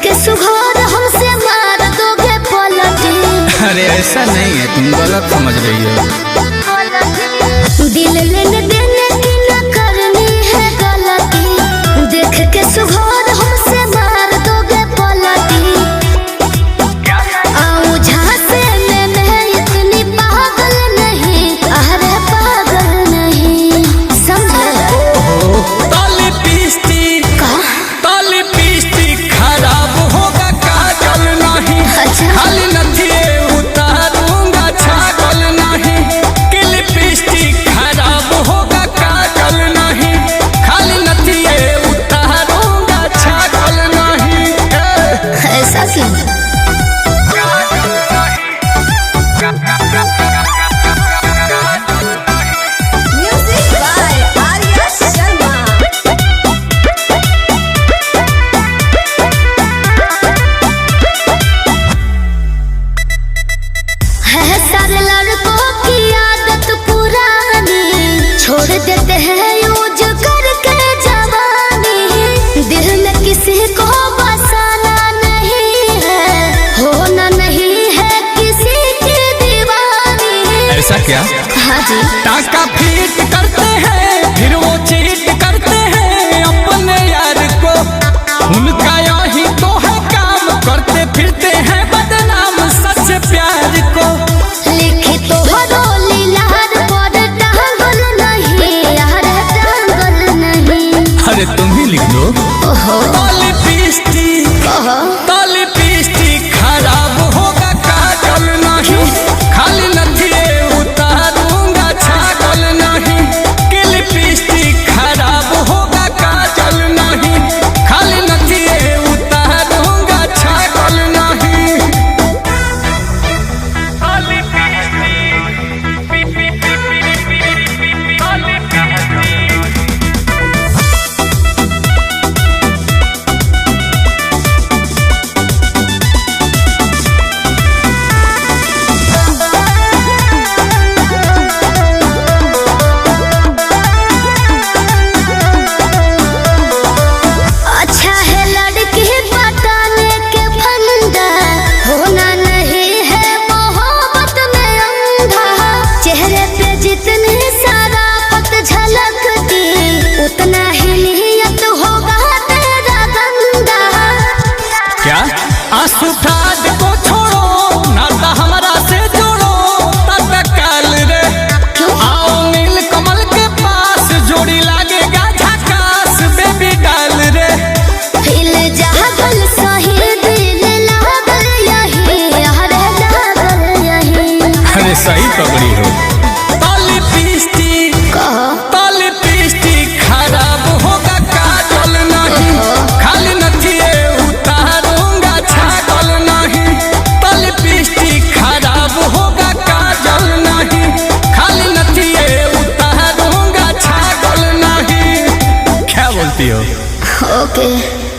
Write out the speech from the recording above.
के सुघोर हमसे मार दोगे पलटी। अरे ऐसा नहीं है, तुम गलत समझ रही हो। दिल लेने देने की न करनी है गलती, देख के सुघोर हमसे मार दोगे पलटी। आऊं झांसे में मैं इतनी पागल नहीं, अरे पागल नहीं, समझे? ताली पीस्टी खराब होगा काजल नहीं। अच्छा। खाली नथिए उतारूंगा छागल नहीं। कि लिपस्टिक खराब होगा काजल नहीं। खाली नथिए उतारूंगा छागल नहीं। ऐसा क्यों? Music by Arya Sharma. है सारे लड़कों की आदत पुरानी, छोड़ देते हैं यूज करके जवानी। दिल में किसी को बसाना नहीं है, होना नहीं है किसी की दीवानी। ऐसा क्या? हाँ जी। टाका फीट करते हैं फिर वो चीट करते हैं अपने यार को। उनका यही तो है काम, करते फिरते हैं बदनाम सच प्यार को। लिखी तो हरो लीलार पर टांगल नहीं, यार टांगल नहीं। अरे तुम ही लिख दो। ओहो। ताली पीस्टी खराब होगा काजल नहीं। खाली नथिए उतारूंगा छागल नहीं। कि लिपस्टिक खराब होगा काजल नहीं। खाली नथिए उतारूंगा छागल नहीं। अच्छा है लड़की पटाने के फंदा, होना नहीं है मोहब्बत में अंधा। चेहरे पे जितनी शराफत झलकती, उतना ही नियत होगा तेरा गंदा। क्या? आंसू ठाड को छोड़ो, नाता हमारा से जोड़ो तत्काल रे। आओ नील कमल के पास, जोड़ी लागेगा झकास बेबी डाल रे। दिल जागल सही, दिल लागल यही, अरे लागल यही। अरे सही पकड़ी हो। ताली पीस्टी खराब होगा काजल नहीं। खाली नथिए उतारूंगा छागल नहीं। ताली पीस्टी खराब होगा काजल नहीं। खाली नथिए उतारूंगा छागल नहीं। क्या बोलती हो? ओके।